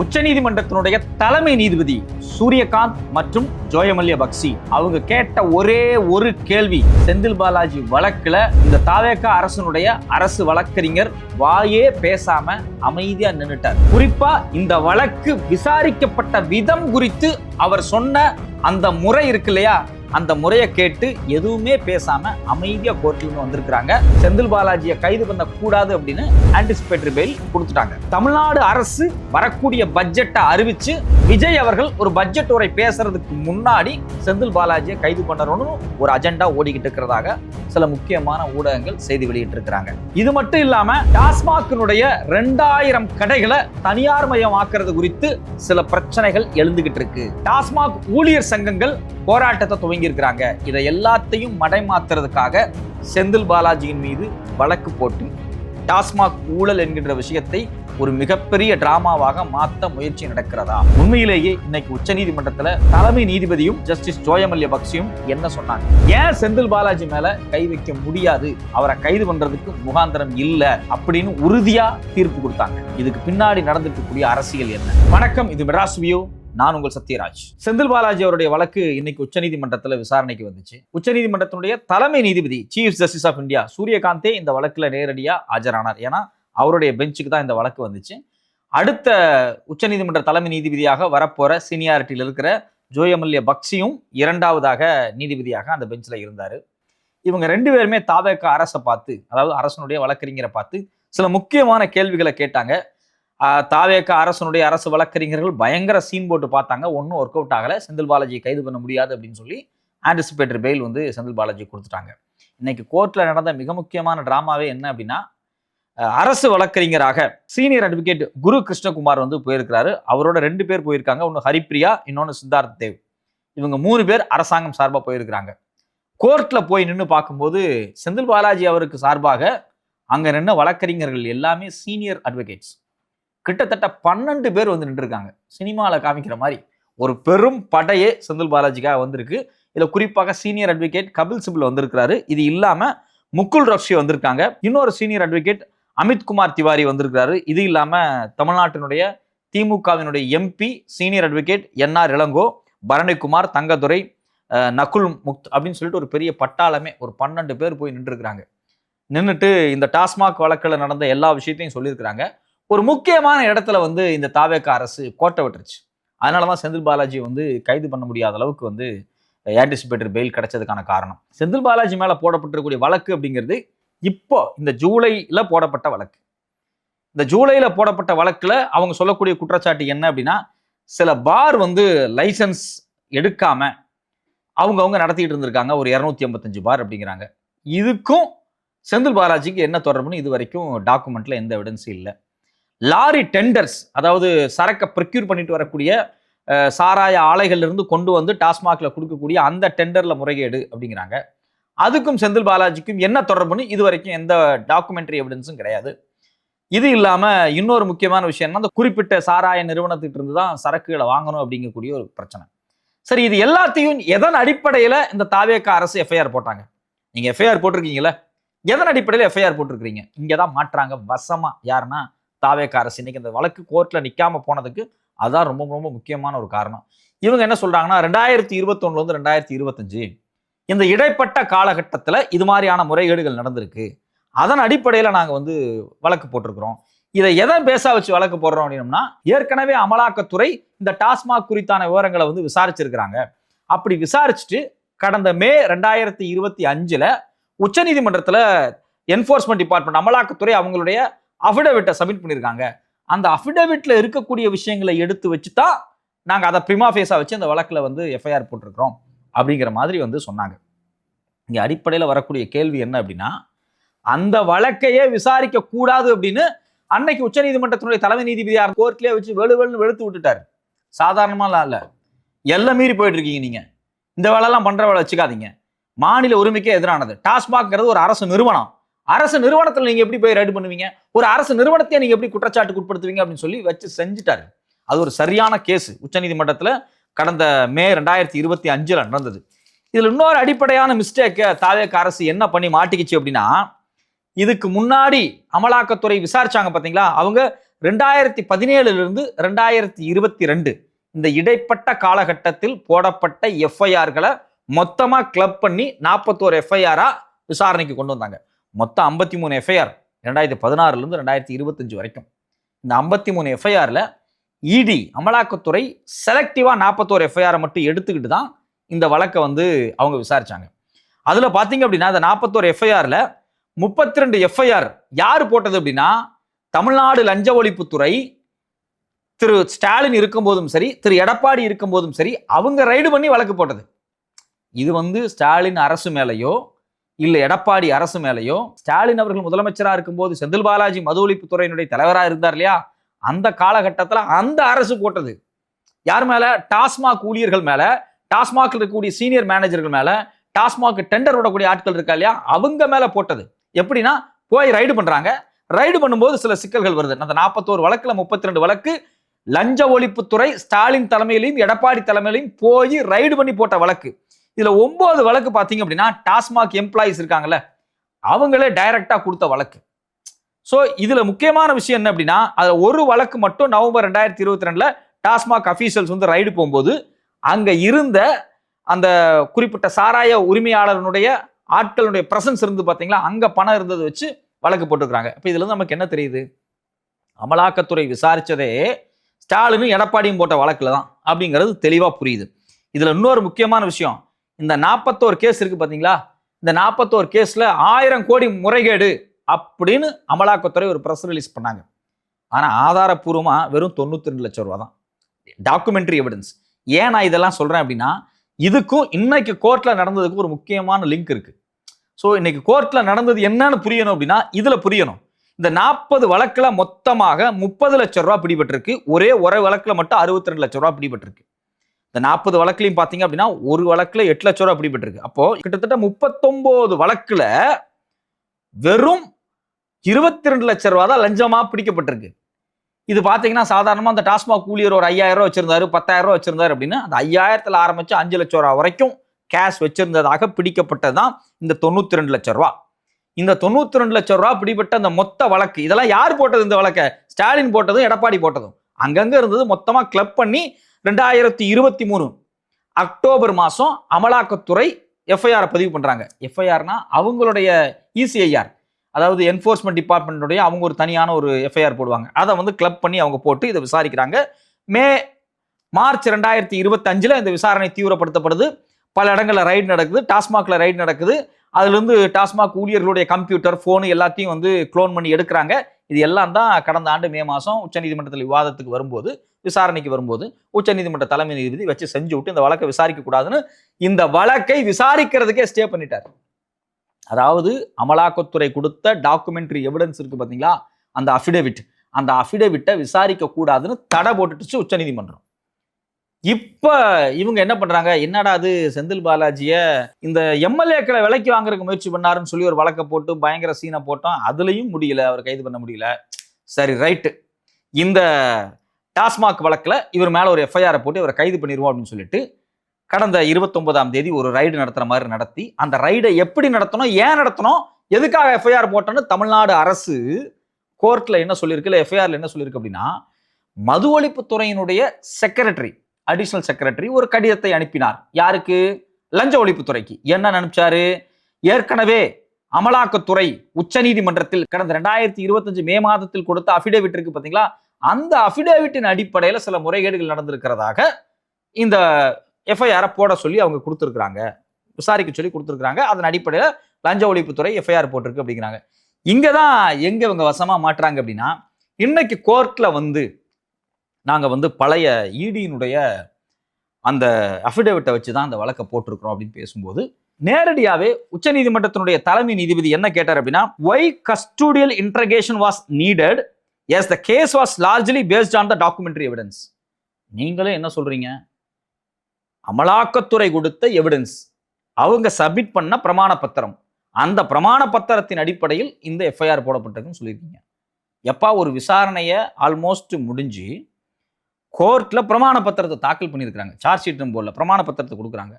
உச்சநீதிமன்றத்தினுடைய தலைமை நீதிபதி சூரியகாந்த் மற்றும் ஜோயமல்லிய பக்சி அவங்க கேட்ட ஒரே ஒரு கேள்வி, செந்தில் பாலாஜி வழக்குல இந்த தாவேகா அரசனுடைய அரசு வழக்கறிஞர் வாயே பேசாம அமைதியா நின்னுட்டார். குறிப்பா இந்த வழக்கு விசாரிக்கப்பட்ட விதம் குறித்து அவர் சொன்ன அந்த முறை இருக்கு இல்லையா, அந்த முறையை கேட்டு எதுவுமே பேசாம அமைதியா கோர்ட்ல வந்திருக்கிறாங்க. செந்தில் பாலாஜியை கைது பண்ண கூடாது அப்படின்னு ஆன்டிசிபேட்டரி பெயில் கொடுத்துட்டாங்க. தமிழ்நாடு அரசு வரக்கூடிய பட்ஜெட்டை அறிவிச்சு விஜய் அவர்கள் ஒரு பட்ஜெட் உரை பேசுறதுக்கு முன்னாடி செந்தில் பாலாஜியை கைது பண்ணணும்னு ஒரு அஜெண்டா ஓடிக்கிட்டு இருக்கிறதாக சில முக்கியமான ஊடகங்கள் செய்தி வெளியிட்டு இருக்கிறாங்க. இது மட்டும் இல்லாம டாஸ்மாகினுடைய 2000 கடைகளை தனியார் மயமாக்குறது குறித்து சில பிரச்சனைகள் எழுந்துகிட்டு இருக்கு. டாஸ்மாக் ஊழியர் சங்கங்கள் போராட்டத்தை துவங்கி இருக்கிறாங்க. இதை எல்லாத்தையும் மடைமாத்துறதுக்காக செந்தில் பாலாஜியின் மீது வழக்கு போட்டு டாஸ்மாக் ஊழல் என்கின்ற விஷயத்தை ஒரு மிகப்பெரிய டிராமாவாக மாற்ற முயற்சி நடக்கிறதா? உண்மையிலேயே இன்னைக்கு உச்சநீதிமன்றத்துல தலைமை நீதிபதியும் ஜஸ்டிஸ் ஜோயமல்லிய பக்சியும் என்ன சொன்னாங்க? ஏன் செந்தில் பாலாஜி மேல கை வைக்க முடியாது, அவரை கைது பண்றதுக்கு முகாந்திரம் இல்ல அப்படின்னு உறுதியா தீர்ப்பு கொடுத்தாங்க. இதுக்கு பின்னாடி நடந்துட்டு கூடிய அரசியல் என்ன? வணக்கம், இது மெட்ராஸ் வியூ. நான் உங்கள் சத்யராஜ். செந்தில் பாலாஜி அவருடைய வழக்கு இன்னைக்கு உச்சநீதிமன்றத்தில் விசாரணைக்கு வந்துச்சு. உச்சநீதிமன்றத்தினுடைய தலைமை நீதிபதி சீஃப் ஜஸ்டிஸ் ஆஃப் இந்தியா சூரியகாந்தே இந்த வழக்குல நேரடியா ஆஜரானார். ஏன்னா அவருடைய பெஞ்சுக்கு தான் இந்த வழக்கு வந்துச்சு. அடுத்த உச்சநீதிமன்ற தலைமை நீதிபதியாக வரப்போற சீனியாரிட்டியில் இருக்கிற ஜோயமல்லிய பக்சியும் இரண்டாவதாக நீதிபதியாக அந்த பெஞ்சில் இருந்தாரு. இவங்க 2 பேருமே தாவேகா அரசை பார்த்து, அதாவது அரசனுடைய வழக்கறிஞரை பார்த்து சில முக்கியமான கேள்விகளை கேட்டாங்க. தாவேகா அரசனுடைய அரசு வழக்கறிஞர்கள் பயங்கர சீன் போட்டு பார்த்தாங்க. ஒன்றும் ஒர்க் அவுட் ஆகலை. செந்தில் பாலாஜியை கைது பண்ண முடியாது அப்படின்னு சொல்லி ஆன்டிசிபேட்டரி பெயில் செந்தில் பாலாஜி கொடுத்துட்டாங்க. இன்னைக்கு கோர்ட்ல நடந்த மிக முக்கியமான டிராமாவே என்ன அப்படின்னா, அரசு வழக்கறிஞராக சீனியர் அட்வொகேட் குரு கிருஷ்ணகுமார் போயிருக்கிறாரு. அவரோட 2 பேர் போயிருக்காங்க. ஒன்று ஹரிப்பிரியா, இன்னொன்று சித்தார்த் தேவ். இவங்க 3 பேர் அரசாங்கம் சார்பாக போயிருக்கிறாங்க. கோர்ட்ல போய் நின்று பார்க்கும்போது செந்தில் பாலாஜி அவருக்கு சார்பாக அங்க நின்று வழக்கறிஞர்கள் எல்லாமே சீனியர் அட்வொகேட்ஸ். கிட்டத்தட்ட 12 பேர் நின்றுருக்காங்க. சினிமாவில் காமிக்கிற மாதிரி ஒரு பெரும் படையே செந்தில் பாலாஜிக்காக வந்திருக்கு. இதில் குறிப்பாக சீனியர் அட்வொகேட் கபில் சிபல் வந்திருக்கிறாரு. இது இல்லாம முகுல் ரோஷி வந்திருக்காங்க. இன்னொரு சீனியர் அட்வொகேட் அமித்குமார் திவாரி வந்திருக்கிறாரு. இது இல்லாம தமிழ்நாட்டினுடைய திமுகவினுடைய MP senior advocate NR Elango, Baranikumar, Thangadurai, Nakul Mukht அப்படின்னு சொல்லிட்டு ஒரு பெரிய பட்டாளமே ஒரு 12 பேர் போய் நின்றுருக்கிறாங்க. நின்றுட்டு இந்த டாஸ்மாக் வழக்கில் நடந்த எல்லா விஷயத்தையும் சொல்லியிருக்கிறாங்க. ஒரு முக்கியமான இடத்துல இந்த தாவேகா அரசு கோட்டை விட்டுருச்சு. அதனாலதான் செந்தில் பாலாஜி கைது பண்ண முடியாத அளவுக்கு ஆன்டிசிபேட்டரி பெயில் கிடைச்சதுக்கான காரணம். செந்தில் பாலாஜி மேல போடப்பட்டிருக்கக்கூடிய வழக்கு அப்படிங்கிறது இப்போ இந்த ஜூலைல போடப்பட்ட வழக்கு. இந்த ஜூலைல போடப்பட்ட வழக்குல அவங்க சொல்லக்கூடிய குற்றச்சாட்டு என்ன அப்படின்னா, சில பார் லைசன்ஸ் எடுக்காம அவங்க நடத்திட்டு இருந்திருக்காங்க. ஒரு 285 பார் அப்படிங்கிறாங்க. இதுக்கும் செந்தில் பாலாஜிக்கு என்ன தொடர்புன்னு இது வரைக்கும் டாக்குமெண்ட்ல எந்த எவிடன்ஸும் இல்லை. லாரி டெண்டர்ஸ், அதாவது சரக்கை ப்ரொக்யூர் பண்ணிட்டு வரக்கூடிய சாராய ஆலைகள்ல இருந்து கொண்டு டாஸ்மாக்ல கொடுக்கக்கூடிய அந்த டெண்டர்ல முறைகேடு அப்படிங்கிறாங்க. அதுக்கும் செந்தில் பாலாஜிக்கும் என்ன தொடர்புன்னு இது வரைக்கும் எந்த டாக்குமெண்ட்ரி எவிடன்ஸும் கிடையாது. இது இல்லாம இன்னொரு முக்கியமான விஷயம் என்ன, அந்த குறிப்பிட்ட சாராய நிறுவனத்திட்ட இருந்து தான் சரக்குகளை வாங்கணும் அப்படிங்கக்கூடிய ஒரு பிரச்சனை. சரி, இது எல்லாத்தையும் எதன் அடிப்படையில இந்த தாவேகா அரசு எஃப்ஐஆர் போட்டாங்க? நீங்க எஃப்ஐஆர் போட்டிருக்கீங்களா? எதன் அடிப்படையில் எஃப்ஐஆர் போட்டிருக்கீங்க? இங்கதான் மாற்றாங்க வசமா. யாருன்னா தாவேகா அரசு. இன்னைக்கு இந்த வழக்கு கோர்ட்ல நிக்காம போனதுக்கு அதான் ரொம்ப ரொம்ப முக்கியமான ஒரு காரணம். இவங்க என்ன சொல்றாங்கன்னா, 2021 2025 இந்த இடைப்பட்ட காலகட்டத்தில் இது மாதிரியான முறைகேடுகள் நடந்திருக்கு. அதன் அடிப்படையில் நாங்க வழக்கு போட்டிருக்கிறோம். இதை எதன் பேசா வச்சு வழக்கு போடுறோம் அப்படின்னா, ஏற்கனவே அமலாக்கத்துறை இந்த டாஸ்மாக் குறித்தான விவரங்களை விசாரிச்சிருக்கிறாங்க. அப்படி விசாரிச்சுட்டு கடந்த மே 2025 உச்சநீதிமன்றத்துல என்ஃபோர்ஸ்மெண்ட் டிபார்ட்மெண்ட் அமலாக்கத்துறை அவங்களுடைய அஃபிடவிட்டை சப்மிட் பண்ணியிருக்காங்க. அந்த அஃபிடவிட்ல இருக்கக்கூடிய விஷயங்களை எடுத்து வச்சுதான் நாங்க அதை பிரிமா ஃபேஸா வச்சு அந்த வழக்குல எஃப்ஐஆர் போட்டிருக்கிறோம் அப்படிங்கிற மாதிரி சொன்னாங்க. இங்க அடிப்படையில் வரக்கூடிய கேள்வி என்ன அப்படின்னா, அந்த வழக்கையே விசாரிக்க கூடாது அப்படின்னு அன்னைக்கு உச்சநீதிமன்றத்தினுடைய தலைமை நீதிபதியார் கோர்ட்லயே வச்சு வெளுவெளுன்னு வெளுத்து விட்டுட்டாரு. சாதாரணமாலாம் இல்ல, எல்லாம் மீறி போயிட்டு இருக்கீங்க. நீங்க இந்த வேலைலாம் பண்ற வேலை வச்சுக்காதீங்க. மாநில உரிமைக்கே எதிரானது. டாஸ்மாக்ங்கிறது ஒரு அரசு நிறுவனம். அரசு நிறுவனத்தில் நீங்க எப்படி போய் ரைடு பண்ணுவீங்க? ஒரு அரசு நிறுவனத்தையே நீங்க எப்படி குற்றச்சாட்டுக்கு உட்படுத்துவீங்க அப்படின்னு சொல்லி வச்சு செஞ்சுட்டாரு. அது ஒரு சரியான கேஸ் உச்சநீதிமன்றத்துல கடந்த மே 2025 நடந்தது. இதுல இன்னொரு அடிப்படையான மிஸ்டேக்கை தாவேகா அரசு என்ன பண்ணி மாட்டிக்கிச்சு அப்படின்னா, இதுக்கு முன்னாடி அமலாக்கத்துறை விசாரிச்சாங்க பாத்தீங்களா, அவங்க 2017 2022 இந்த இடைப்பட்ட காலகட்டத்தில் போடப்பட்ட எஃப்ஐஆர்களை மொத்தமா கிளப் பண்ணி 41 எஃப்ஐஆரா விசாரணைக்கு கொண்டு வந்தாங்க. மொத்தம் 53 எஃப்ஐஆர் 2016 2025 வரைக்கும். இந்த 53 எஃப்ஐஆர்ல இடி அமலாக்கத்துறை செலக்டிவா 41 எஃப்ஐஆரை மட்டும் எடுத்துக்கிட்டு தான் இந்த வழக்கை அவங்க விசாரிச்சாங்க. அதுல பாத்தீங்க அப்படின்னா இந்த 41 எஃப்ஐஆர்ல 32 எஃப்ஐஆர் யாரு போட்டது அப்படின்னா தமிழ்நாடு லஞ்ச ஒழிப்புத்துறை திரு ஸ்டாலின் இருக்கும் போதும் சரி, திரு எடப்பாடி இருக்கும் போதும் சரி, அவங்க ரைடு பண்ணி வழக்கு போட்டது. இது ஸ்டாலின் அரசு மேலேயோ இல்ல எடப்பாடி அரசு மேலேயோ, ஸ்டாலின் அவர்கள் முதலமைச்சராக இருக்கும்போது செந்தில் பாலாஜி மது ஒழிப்புத்துறையினுடைய தலைவராக இருந்தார் இல்லையா, அந்த காலகட்டத்தில் அந்த அரசு போட்டது. யார் மேல? டாஸ்மாக் ஊழியர்கள் மேல, டாஸ்மாக் இருக்கக்கூடிய சீனியர் மேனேஜர்கள் மேல, டாஸ்மாக் டெண்டர் விடக்கூடிய ஆட்கள் இருக்கா இல்லையா, அவங்க மேல போட்டது. எப்படின்னா போய் ரைடு பண்றாங்க. ரைடு பண்ணும்போது சில சிக்கல்கள் வருது. அந்த 41 வழக்குல 32 வழக்கு லஞ்ச ஒழிப்புத்துறை ஸ்டாலின் தலைமையிலையும் எடப்பாடி தலைமையிலையும் போய் ரைடு பண்ணி போட்ட வழக்கு. இதுல 9 வழக்கு பாத்தீங்க அப்படின்னா டாஸ்மாக் எம்ப்ளாயிஸ் இருக்காங்கல்ல, அவங்களே டைரக்டா கொடுத்த வழக்கு. சோ இதுல முக்கியமான விஷயம் என்ன அப்படின்னா, அதுல ஒரு வழக்கு மட்டும் நவம்பர் 2022 டாஸ்மாக் அபிஷியல்ஸ் ரைடு போகும்போது அங்க இருந்த அந்த குறிப்பிட்ட சாராய உரிமையாளருடைய ஆட்களுடைய பிரசன்ஸ் இருந்து பாத்தீங்களா, அங்க பணம் இருந்தது வச்சு வழக்கு போட்டுக்கிறாங்க. இப்ப இதுல இருந்து நமக்கு என்ன தெரியுது? அமலாக்கத்துறை விசாரிச்சதே ஸ்டாலினும் எடப்பாடியும் போட்ட வழக்குல தான் அப்படிங்கிறது தெளிவா புரியுது. இதுல இன்னொரு முக்கியமான விஷயம், இந்த 41 கேஸ் இருக்கு பாத்தீங்களா, இந்த 41 கேஸ்ல 1000 கோடி முறைகேடு அப்படின்னு அமலாக்கத்துறை ஒரு பிரஸ் ரிலீஸ் பண்ணாங்க. ஆனா ஆதாரப்பூர்வமா வெறும் 92 லட்சம் ரூபாய் தான் டாக்குமெண்ட்ரி எவிடன்ஸ். ஏன் நான் இதெல்லாம் சொல்றேன் அப்படின்னா, இதுக்கும் இன்னைக்கு கோர்ட்ல நடந்ததுக்கு ஒரு முக்கியமான லிங்க் இருக்கு. ஸோ இன்னைக்கு கோர்ட்ல நடந்தது என்னன்னு புரியணும் அப்படின்னா இதுல புரியணும். இந்த 40 வழக்குல மொத்தமாக 30 லட்சம் ரூபாய் பிடிபட்டிருக்கு. ஒரே வழக்குல மட்டும் 62 லட்சம் ரூபாய் பிடிபட்டிருக்கு. இந்த 40 வழக்குலையும் பாத்தீங்க அப்படின்னா ஒரு வழக்குல 8 லட்சம் ரூபாய் பிடிபட்டிருக்கு. அப்போ கிட்டத்தட்ட 39 வழக்குல வெறும் 22 லட்சம் ரூபாய் தான் லஞ்சமா பிடிக்கப்பட்டிருக்கு. இது பாத்தீங்கன்னா சாதாரணமா அந்த டாஸ்மாக் ஊழியர் ஒரு 5000 ரூபாய் வச்சிருந்தாரு, 10,000 ரூபாய் வச்சிருந்தாரு அப்படின்னா அந்த 5000த்துல ஆரம்பிச்சு 5 லட்சம் ரூபாய் வரைக்கும் கேஷ் வச்சிருந்ததாக பிடிக்கப்பட்டதுதான் இந்த 92 லட்சம் ரூபாய். இந்த 92 லட்சம் ரூபாய் பிடிபட்ட அந்த மொத்த வழக்கு, இதெல்லாம் யார் போட்டது? இந்த வழக்கை ஸ்டாலின் போட்டதும் எடப்பாடி போட்டதும் அங்கங்க இருந்தது. மொத்தமா கிளப் பண்ணி 2023 அக்டோபர் மாசம் அமலாக்கத்துறை எஃப்ஐஆர் பதிவு பண்றாங்க. எஃப்ஐஆர்னா அவங்களுடைய இசிஐஆர், அதாவது என்ஃபோர்ஸ்மெண்ட் டிபார்ட்மெண்ட்டுடைய அவங்க ஒரு தனியான ஒரு எஃப்ஐஆர் போடுவாங்க. அதை கிளப் பண்ணி அவங்க போட்டு இதை விசாரிக்கிறாங்க. மார்ச் 2025 இந்த விசாரணை தீவிரப்படுத்தப்படுது. பல இடங்கள்ல ரைடு நடக்குது, டாஸ்மாக்ல ரைடு நடக்குது. அதுல இருந்து டாஸ்மாக் ஊழியர்களுடைய கம்ப்யூட்டர், போன் எல்லாத்தையும் குளோன் பண்ணி எடுக்கிறாங்க. இது எல்லாம் தான் கடந்த ஆண்டு மே மாசம் உச்சநீதிமன்றத்தில் விவாதத்துக்கு வரும்போது, விசாரணைக்கு வரும்போது உச்சநீதிமன்ற தலைமை நீதிபதி வச்சு செஞ்சு விட்டு இந்த வழக்கை விசாரிக்க கூடாதுன்னு இந்த வழக்கை விசாரிக்கிறதுக்கே ஸ்டே பண்ணிட்டார். அதாவது அமலாக்கத்துறை கொடுத்த டாக்குமெண்ட்ரி எவிடன்ஸ் இருக்கு பாத்தீங்களா, அந்த அஃபிடேவிட்டை விசாரிக்க கூடாதுன்னு தடை போட்டுட்டுச்சு உச்சநீதிமன்றம். இப்ப இவங்க என்ன பண்றாங்க, என்னடா அது செந்தில் பாலாஜிய இந்த எம்எல்ஏக்களை விலைக்கு வாங்குறதுக்கு முயற்சி பண்ணாருன்னு சொல்லி ஒரு வழக்கை போட்டு பயங்கர சீனை போட்டோம். அதுலயும் முடியல, அவர் கைது பண்ண முடியல. சரி ரைட்டு, இந்த டாஸ்மாக் வழக்குல இவர் மேல ஒரு எஃப்ஐஆர் போட்டு இவரை கைது பண்ணிடுவோம் அப்படின்னு சொல்லிட்டு கடந்த 29ஆம் தேதி ஒரு ரைடு நடத்துற மாதிரி நடத்தி, அந்த ரைடை எப்படி நடத்தணும், ஏன் நடத்தணும், எதுக்காக எஃப்ஐஆர் போட்டோன்னு தமிழ்நாடு அரசு கோர்ட்ல என்ன சொல்லியிருக்கு, இல்லை எஃப்ஐஆர்ல என்ன சொல்லியிருக்கு அப்படின்னா, மது ஒழிப்புத்துறையினுடைய செக்ரட்டரி, அடிஷனல் செக்ரட்டரி ஒரு கடிதத்தை அனுப்பினார். யாருக்கு? லஞ்ச ஒழிப்புத்துறைக்கு. என்ன அனுப்பிச்சாரு? ஏற்கனவே அமலாக்கத்துறை உச்சநீதிமன்றத்தில் கடந்த 2025 மே மாதத்தில் கொடுத்த அபிடேவிட் இருக்கு பாத்தீங்களா, அந்த அபிடேவிட்டின் அடிப்படையில சில முறைகேடுகள் நடந்திருக்கிறதாக இந்த எஃப்ஐஆர் போட சொல்லி அவங்க கொடுத்துருக்காங்க, விசாரிக்க சொல்லி கொடுத்துருக்காங்க. அதன் அடிப்படையில் லஞ்ச ஒழிப்புத்துறை எஃப்ஐஆர் போட்டிருக்கு அப்படிங்கிறாங்க. இங்கதான் எங்க இவங்க வசமா மாட்டுறாங்க அப்படின்னா, இன்னைக்கு கோர்ட்ல நாங்க பழைய இடியினுடைய அந்த அபிடேவிட்டை வச்சுதான் அந்த வழக்கை போட்டிருக்கிறோம் அப்படின்னு பேசும்போது, நேரடியாவே உச்சநீதிமன்றத்தினுடைய தலைமை நீதிபதி என்ன கேட்டார் அப்படின்னா, why custodial interrogation was needed as the case was largely based on the documentary evidence. நீங்களே என்ன சொல்றீங்க? அமலாக்கத்துறை கொடுத்த எவிடன்ஸ், அவங்க சப்மிட் பண்ண பிரமாண பத்திரம், அந்த பிரமாண பத்திரத்தின் அடிப்படையில் இந்த எஃப்ஐஆர் போடப்பட்டிருக்குன்னு சொல்லியிருக்கீங்க. எப்பா ஒரு விசாரணையை ஆல்மோஸ்ட் முடிஞ்சு கோர்ட்ல பிரமாண பத்திரத்தை தாக்கல் பண்ணியிருக்கிறாங்க, சார்ஜ் ஷீட் போர்டில் பிரமாண பத்திரத்தை கொடுக்குறாங்க.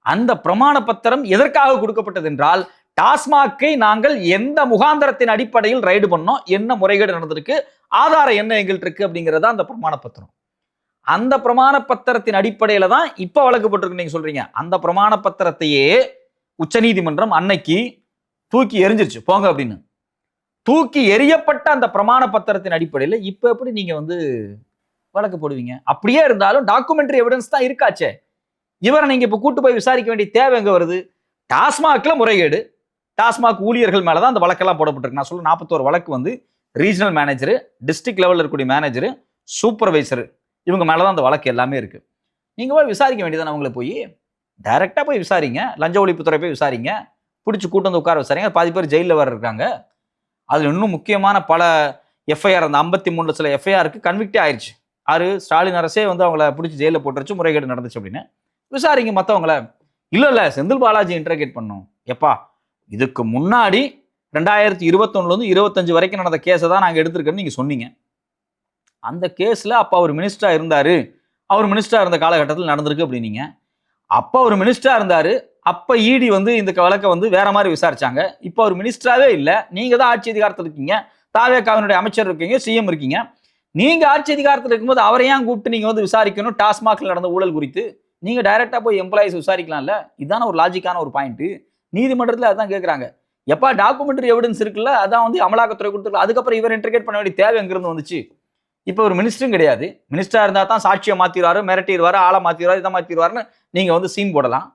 அந்த பிரமாண பத்திரம் எதற்காக கொடுக்கப்பட்டது என்றால், டாஸ்மாகை நாங்கள் எந்த முகாந்திரத்தின் அடிப்படையில் ரைடு பண்ணோம், என்ன முறைகேடு நடந்திருக்கு, ஆதாரம் என்ன எங்கள்கிட்ட இருக்கு அப்படிங்கிறதா அந்த பிரமாண பத்திரம். அந்த பிரமாண பத்திரத்தின் அடிப்படையில தான் இப்ப வழக்கு போட்டிருக்கு நீங்க சொல்றீங்க. அந்த பிரமாண பத்திரத்தையே உச்சநீதிமன்றம் அன்னைக்கு தூக்கி எரிஞ்சிருச்சு போங்க அப்படின்னு. தூக்கி எரியப்பட்ட அந்த பிரமாண பத்திரத்தின் அடிப்படையில் இப்ப எப்படி நீங்க வழக்கு போடுவீங்க? அப்படியே இருந்தாலும் டாக்குமெண்ட்ரி எவிடன்ஸ் தான் இருக்காச்சே. இவரை நீங்க இப்ப கூட்டு போய் விசாரிக்க வேண்டிய தேவை எங்க வருது? டாஸ்மாக்ல முறைகேடு, டாஸ்மாக் ஊழியர்கள் மேலதான் அந்த வழக்கெல்லாம் போடப்பட்டிருக்கு. நான் சொல்ல 41 வழக்கு ரீஜனல் மேனேஜர், டிஸ்ட்ரிக்ட் லெவலில் இருக்கக்கூடிய மேனேஜர், சூப்பர்வைசர், இவங்க மேலதான் அந்த வழக்கு எல்லாமே இருக்கு. நீங்க போய் விசாரிக்க வேண்டியதானே. அவங்களை போய் டைரக்டா போய் விசாரிங்க, லஞ்ச ஒழிப்புத்துறை போய் விசாரிங்க, பிடிச்சி கூட்டு வந்து உட்கார விசாரிங்க. பாதி பேர் ஜெயிலில் வர இருக்காங்க. அதுல இன்னும் முக்கியமான பல எஃப்ஐஆர், அந்த 53 சில எஃப்ஐஆருக்கு கன்விக்டே ஆயிடுச்சு. ஸ்டாலின் அரசே அவங்கள பிடிச்சி ஜெயிலில் போட்டுருச்சு, முறைகேடு நடந்துச்சு அப்படின்னு. விசாரிங்க மற்றவங்கள. இல்ல செந்தில் பாலாஜி இன்டர்கேட் பண்ணும். எப்பா, இதுக்கு முன்னாடி 2021 25 வரைக்கும் நடந்த கேஸை தான் நாங்கள் எடுத்திருக்கோன்னு நீங்க சொன்னீங்க. அந்த கேஸ்ல அப்ப அவர் மினிஸ்டரா இருந்தாரு, அவர் மினிஸ்டரா இருந்த காலகட்டத்தில் நடந்திருக்கு அப்படின்னீங்க. அப்ப அவர் மினிஸ்டரா இருந்தாரு, அப்ப இடி இந்த வழக்கை வேற மாதிரி விசாரிச்சாங்க. இப்ப அவர் மினிஸ்டராவே இல்ல, நீங்க தான் ஆட்சி அதிகாரத்தில் இருக்கீங்க, தாவேகாவினுடைய அமைச்சர் இருக்கீங்க, சிஎம் இருக்கீங்க. நீங்க ஆட்சி அதிகாரத்தில் இருக்கும்போது அவரை ஏன் கூப்பிட்டு நீங்க விசாரிக்கணும்? டாஸ்மாக்ல நடந்த ஊழல் குறித்து நீங்க டைரக்டா போய் எம்ப்ளாயிஸ் விசாரிக்கலாம்ல. இதுதான ஒரு லாஜிக்கான ஒரு பாயிண்ட். நீதிமன்றத்தில் அதான் கேட்கறாங்க. எப்பா டாக்குமெண்ட்ரி எவிடன்ஸ் இருக்குல்ல, அதான் அமலாக்கத்துறை கொடுத்துருக்கல, அதுக்கப்புறம் இவர் இன்டர்கேட் பண்ண வேண்டிய தேவை எங்கிருந்து வந்துச்சு? இப்போ ஒரு மினிஸ்டரும் கிடையாது. மினிஸ்டரா இருந்தா தான் சாட்சியை மாத்திடுவாரு, மிரட்டிடுவாரு, ஆளை மாத்திடுவாரு, இதை மாத்திடுவாருன்னு நீங்க சீன் போடலாம்.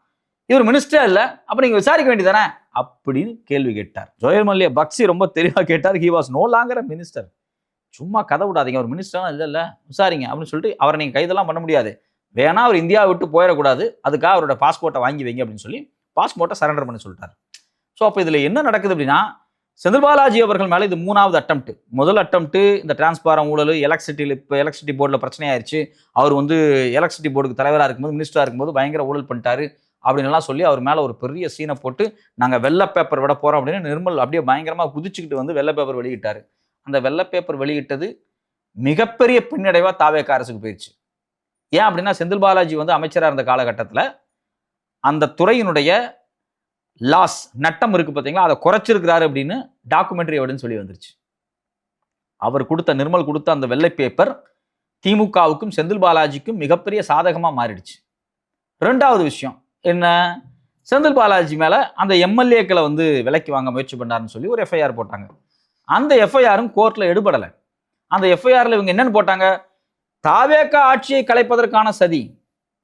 இவர் மினிஸ்டர் இல்ல, அப்ப நீங்க விசாரிக்க வேண்டியதானே அப்படின்னு கேள்வி கேட்டார். ஜோயல் மல்லிய பக்சி ரொம்ப தெளிவா கேட்டார். He was no longer minister. சும்மா கதை விடாதீங்க, ஒரு மினிஸ்டர் இல்ல விசாரிங்க அப்படின்னு சொல்லிட்டு அவரை நீங்க கைதெல்லாம் பண்ண முடியாது. வேணா அவர் இந்தியாவை விட்டு போயிடக்கூடாது, அதுக்காக அவரோட பாஸ்போர்ட்டை வாங்கி வைங்க அப்படின்னு சொல்லி பாஸ்போர்ட்டை சரண்டர் பண்ண சொல்லிட்டாரு. ஸோ அப்போ இதுல என்ன நடக்குது அப்படின்னா, செந்தில் பாலாஜி அவர்கள் மேல இது 3வது அட்டெம்ப்ட். முதல் அட்டெம்ப்ட் இந்த டிரான்ஸ்பாரம் ஊழல், எலக்ட்ரிசிட்டியில் இப்போ எலக்ட்ரிசிட்டி போர்டில் பிரச்சனை ஆயிடுச்சு. அவர் எலக்ட்ரிசிட்டி போர்டுக்கு தலைவராக இருக்கும்போது, மினிஸ்டராக இருக்கும்போது பயங்கர ஊழல் பண்ணிட்டாரு அப்படின்னு சொல்லி அவர் மேல ஒரு பெரிய சீனை போட்டு நாங்க வெள்ளை பேப்பர் விட போறோம் அப்படின்னு நிர்மல் அப்படியே பயங்கரமா குதிச்சுக்கிட்டு வெள்ளை பேப்பர் வெளியிட்டாரு. அந்த வெள்ளை பேப்பர் வெளியிட்டது மிகப்பெரிய பின்னடைவா தாவேகா அரசுக்கு போயிடுச்சு. ஏன் அப்படின்னா, செந்தில் பாலாஜி அமைச்சராக இருந்த காலகட்டத்தில் அந்த துறையினுடைய லாஸ், நட்டம் இருக்கு பார்த்தீங்களா, அதை குறைச்சிருக்கிறாரு அப்படின்னு டாக்குமெண்ட்ரி எவிடன்ஸ் சொல்லி வந்துருச்சு. அவர் நிர்மல் கொடுத்த அந்த வெள்ளை பேப்பர் திமுகவுக்கும் செந்தில் பாலாஜிக்கும் மிகப்பெரிய சாதகமா மாறிடுச்சு. 2வது விஷயம் என்ன, செந்தில் பாலாஜி மேல அந்த எம்எல்ஏக்களை விலைக்கு வாங்க முயற்சி பண்ணாருன்னு சொல்லி ஒரு எஃப்ஐஆர் போட்டாங்க. அந்த எஃப்ஐஆரும் கோர்ட்ல எடுபடலை. அந்த எஃப்ஐஆர்ல இவங்க என்னன்னு போட்டாங்க, தாவேகா ஆட்சியை கலைப்பதற்கான சதி.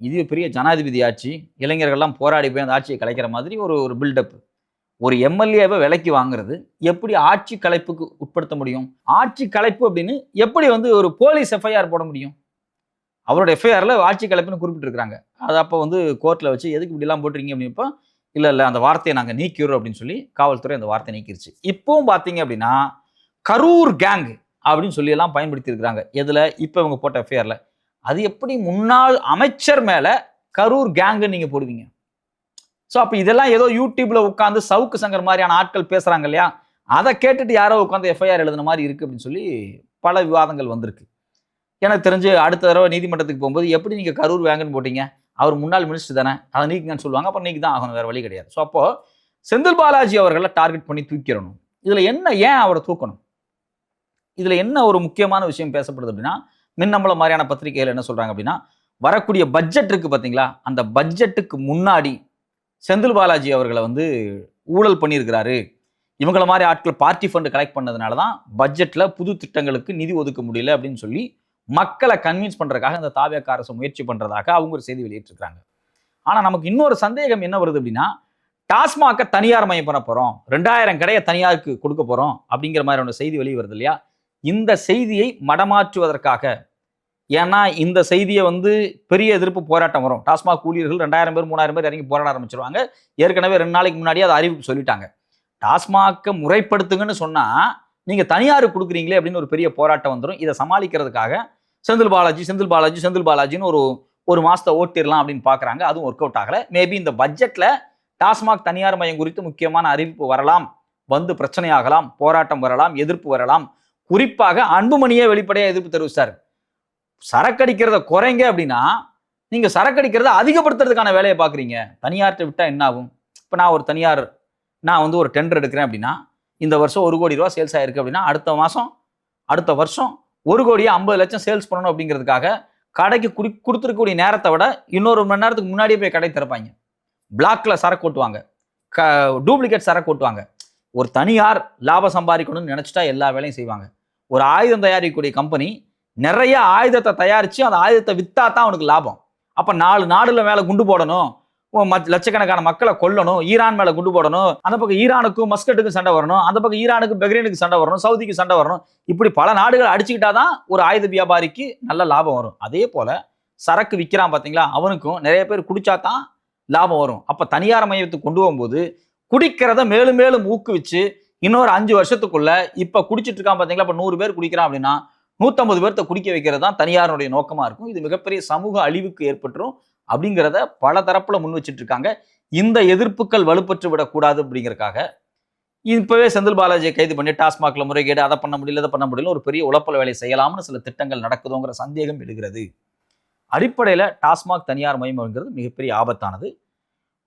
இது பெரிய ஜனாதிபதி ஆட்சி, இளைஞர்கள்லாம் போராடி போய் அந்த ஆட்சியை கலைக்கிற மாதிரி ஒரு பில்டப். ஒரு எம்எல்ஏவை விலைக்கு வாங்குறது எப்படி ஆட்சி கலைப்புக்கு உட்படுத்த முடியும்? ஆட்சி கலைப்பு அப்படின்னு எப்படி ஒரு போலீஸ் எஃப்ஐஆர் போட முடியும்? அவரோட எஃப்ஐஆர்ல ஆட்சி கலைப்புன்னு குறிப்பிட்டிருக்காங்க. அது அப்போ கோர்ட்ல வச்சு எதுக்கு இப்படிலாம் போட்டிருக்கீங்க அப்படின்னப்போ, இல்ல அந்த வார்த்தையை நாங்க நீக்கிறோம் அப்படின்னு சொல்லி காவல்துறை அந்த வார்த்தை நீக்கிருச்சு. இப்பவும் பாத்தீங்க அப்படின்னா கரூர் கேங் அப்படின்னு சொல்லி எல்லாம் பயன்படுத்தி இருக்கிறாங்க. எதுல? இப்ப இவங்க போட்ட எஃப்ஐஆர்ல. அது எப்படி முன்னாள் அமைச்சர் மேல கரூர் கேங்கு நீங்க போடுவீங்க? ஸோ அப்ப இதெல்லாம் ஏதோ யூடியூப்ல உட்காந்து சவுக்கு சங்கர் மாதிரியான ஆட்கள் பேசுறாங்க இல்லையா, அதை கேட்டுட்டு யாரோ உட்காந்து எஃப்ஐஆர் எழுதுன மாதிரி இருக்கு அப்படின்னு சொல்லி பல விவாதங்கள் வந்திருக்கு. எனக்கு தெரிஞ்சு அடுத்த தடவை நீதிமன்றத்துக்கு போகும்போது எப்படி நீங்க கரூர் கேங்குன்னு போட்டீங்க, அவர் முன்னாள் மினிஸ்டர் தானே, அதை நீக்குங்கன்னு சொல்லுவாங்க. அப்புறம் நீக்கி தான் ஆகணும், வேற வழி கிடையாது. ஸோ அப்போ செந்தில் பாலாஜி அவர்களை டார்கெட் பண்ணி தூக்கிடணும். இதுல என்ன, ஏன் அவரை தூக்கணும்? இதுல என்ன ஒரு முக்கியமான விஷயம் பேசப்படுது அப்படின்னா, மின்னம்பல மாதிரியான பத்திரிகைகள் என்ன சொல்றாங்க அப்படின்னா, வரக்கூடிய பட்ஜெட் இருக்கு பாத்தீங்களா, அந்த பட்ஜெட்டுக்கு முன்னாடி செந்தில் பாலாஜி அவர்களை ஊழல் பண்ணியிருக்கிறாரு, இவங்கள மாதிரி ஆட்கள் பார்ட்டி ஃபண்ட் கலெக்ட் பண்ணதுனால தான் பட்ஜெட்ல புது திட்டங்களுக்கு நிதி ஒதுக்க முடியல அப்படின்னு சொல்லி மக்களை கன்வின்ஸ் பண்றதுக்காக இந்த தாவேகா அரசு முயற்சி பண்றதாக அவங்க ஒரு செய்தி வெளியிட்டிருக்காங்க. ஆனா நமக்கு இன்னொரு சந்தேகம் என்ன வருது அப்படின்னா, டாஸ்மாக தனியார் மயம் பண்ண போறோம், 2000 கடையை தனியாருக்கு கொடுக்க போறோம் அப்படிங்கிற மாதிரியான செய்தி வெளியே வருது இல்லையா. இந்த செய்தியை மடமாற்றுவதற்காக, ஏன்னா இந்த செய்தியை பெரிய எதிர்ப்பு போராட்டம் வரும். டாஸ்மாக் ஊழியர்கள் 2000 பேர் 3000 பேர் இறங்கி போராட ஆரம்பிச்சிருவாங்க. ஏற்கனவே 2 நாளைக்கு முன்னாடி அதை அறிவிப்பு சொல்லிட்டாங்க. டாஸ்மாக்க முறைப்படுத்துங்கன்னு சொன்னா நீங்க தனியாருக்கு கொடுக்குறீங்களே அப்படின்னு ஒரு பெரிய போராட்டம் வந்துடும். இதை சமாளிக்கிறதுக்காக செந்தில் பாலாஜின்னு ஒரு மாசத்தை ஓட்டிடலாம் அப்படின்னு பாக்குறாங்க. அதுவும் ஒர்க் அவுட் ஆகல. மேபி இந்த பட்ஜெட்ல டாஸ்மாக் தனியார் மையம் குறித்து முக்கியமான அறிவிப்பு வரலாம், பிரச்சனை ஆகலாம், போராட்டம் வரலாம், எதிர்ப்பு வரலாம். குறிப்பாக அன்புமணியே வெளிப்படையா எதிர்ப்பு தெரிவிச்சார். சரக்கடிக்கிறத குறைங்க அப்படின்னா நீங்க சரக்கடிக்கிறத அதிகப்படுத்துறதுக்கான வேலையை பாக்குறீங்க, தனியார்ட்ட விட்டா என்ன ஆகும்? இப்ப நான் ஒரு தனியார் நான் வந்து ஒரு டெண்டர் எடுக்கிறேன் அப்படின்னா இந்த வருஷம் 1 கோடி ரூபா சேல்ஸ் ஆயிருக்கு அப்படின்னா அடுத்த வருஷம் 1 கோடியே 50 லட்சம் சேல்ஸ் பண்ணணும் அப்படிங்கிறதுக்காக கடைக்கு கொடுத்துருக்கக்கூடிய நேரத்தை விட இன்னொரு மணி நேரத்துக்கு முன்னாடியே போய் கடை திறப்பாங்க. பிளாக்ல சரக்கு ஓட்டுவாங்க, டூப்ளிகேட் சரக்கு ஓட்டுவாங்க. ஒரு தனியார் லாபம் சம்பாதிக்கணும்னு நினைச்சிட்டா எல்லா வேலையும் செய்வாங்க. ஒரு ஆயுதம் தயாரிக்கக்கூடிய கம்பெனி நிறைய ஆயுதத்தை தயாரித்து அந்த ஆயுதத்தை விற்றா தான் அவனுக்கு லாபம். அப்போ 4 நாடுல மேலே குண்டு போடணும், லட்சக்கணக்கான மக்களை கொல்லணும், ஈரான் மேலே குண்டு போடணும், அந்த பக்கம் ஈரானுக்கும் மஸ்கட்டுக்கும் சண்டை வரணும், அந்த பக்கம் ஈரானுக்கு பஹ்ரைனுக்கு சண்டை வரணும், சவுதிக்கு சண்டை வரணும். இப்படி பல நாடுகள் அடிச்சுக்கிட்டா தான் ஒரு ஆயுத வியாபாரிக்கு நல்ல லாபம் வரும். அதே போல் சரக்கு விற்கிறான் பார்த்தீங்களா, அவனுக்கும் நிறைய பேர் குடிச்சா தான் லாபம் வரும். அப்போ தனியார் மையத்துக்கு கொண்டு போகும்போது குடிக்கிறத மேலும் மேலும் ஊக்குவிச்சு இன்னொரு 5 வருஷத்துக்குள்ள இப்போ குடிச்சிட்டு இருக்கான் பார்த்தீங்களா, இப்போ 100 பேர் குடிக்கிறான் அப்படின்னா 150 பேர்த்த குடிக்க வைக்கிறது தான் தனியாருடைய நோக்கமாக இருக்கும். இது மிகப்பெரிய சமூக அழிவுக்கு ஏற்பட்டுரும் அப்படிங்கிறத பல தரப்புல முன் வச்சுட்டு இருக்காங்க. இந்த எதிர்ப்புகள் வலுப்பற்று விடக்கூடாது அப்படிங்கிறதுக்காக இப்பவே செந்தில் பாலாஜியை கைது பண்ணி டாஸ்மாக்ல முறைகேடு, அதை பண்ண முடியல இதை பண்ண முடியல, ஒரு பெரிய உளப்பல் வேலை செய்யலாம்னு சில திட்டங்கள் நடக்குதுங்கிற சந்தேகம் எழுகிறது. அடிப்படையில் டாஸ்மாக் தனியார் மயம்ங்கிறது மிகப்பெரிய ஆபத்தானது.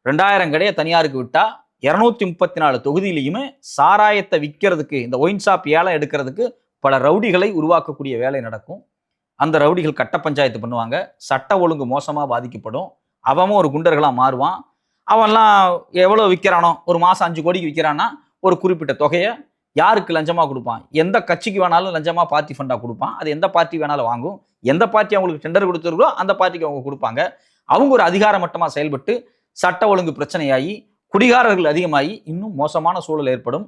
2000 கடையை தனியாருக்கு விட்டா 234 தொகுதியிலையுமே சாராயத்தை விற்கிறதுக்கு, இந்த ஒயின் ஷாப் ஏலம் எடுக்கிறதுக்கு பல ரவுடிகளை உருவாக்கக்கூடிய வேலை நடக்கும். அந்த ரவுடிகள் கட்ட பஞ்சாயத்து பண்ணுவாங்க, சட்ட ஒழுங்கு மோசமாக பாதிக்கப்படும், அவன் ஒரு குண்டர்களாக மாறுவான். அவன்லாம் எவ்வளோ விற்கிறானோ, ஒரு மாதம் 5 கோடிக்கு விற்கிறான்னா ஒரு குறிப்பிட்ட தொகையை யாருக்கு லஞ்சமாக கொடுப்பான், எந்த கட்சிக்கு வேணாலும் லஞ்சமாக பார்ட்டி ஃபண்டாக கொடுப்பான். அது எந்த பார்ட்டி வேணாலும் வாங்கும், எந்த பார்ட்டி அவங்களுக்கு டெண்டர் கொடுத்துருக்கோ அந்த பார்ட்டிக்கு அவங்க கொடுப்பாங்க. அவங்க ஒரு அதிகார மட்டமாக செயல்பட்டு சட்ட ஒழுங்கு பிரச்சனையாகி குடிகாரர்கள் அதிகமாகி இன்னும் மோசமான சூழல் ஏற்படும்.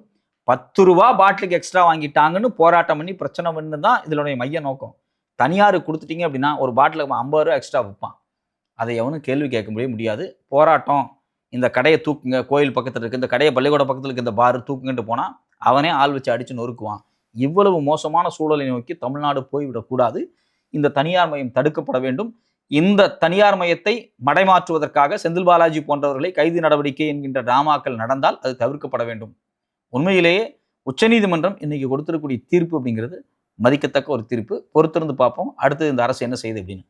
10 ரூபா பாட்டிலுக்கு எக்ஸ்ட்ரா வாங்கிட்டாங்கன்னு போராட்டம் பண்ணி பிரச்சனை பண்ணு தான் இதனுடைய மைய நோக்கம். தனியாருக்கு கொடுத்துட்டீங்க அப்படின்னா ஒரு பாட்டிலுக்கு 50 ரூபா எக்ஸ்ட்ரா விற்பான், அதை எவனும் கேள்வி கேட்க முடியாது. போராட்டம், இந்த கடையை தூக்குங்க, கோயில் பக்கத்தில் இருக்குது, இந்த கடையை பள்ளிக்கூட பக்கத்தில் இருக்க இந்த பார் தூக்குங்கன்ட்டு போனால் அவனே ஆள் வச்சு அடித்து நொறுக்குவான். இவ்வளவு மோசமான சூழலை நோக்கி தமிழ்நாடு போய்விடக்கூடாது. இந்த தனியார் மையம் தடுக்கப்பட வேண்டும். இந்த தனியார் மையத்தை மடைமாற்றுவதற்காக செந்தில் பாலாஜி போன்றவர்களை கைது நடவடிக்கை என்கின்ற டிராமாக்கள் நடந்தால் அது தவிர்க்கப்பட வேண்டும். உண்மையிலேயே உச்சநீதிமன்றம் இன்னைக்கு கொடுத்திருக்கக்கூடிய தீர்ப்பு அப்படிங்கிறது மதிக்கத்தக்க ஒரு தீர்ப்பு. பொறுத்திருந்து பார்ப்போம் அடுத்து இந்த அரசு என்ன செய்யுது அப்படின்னு.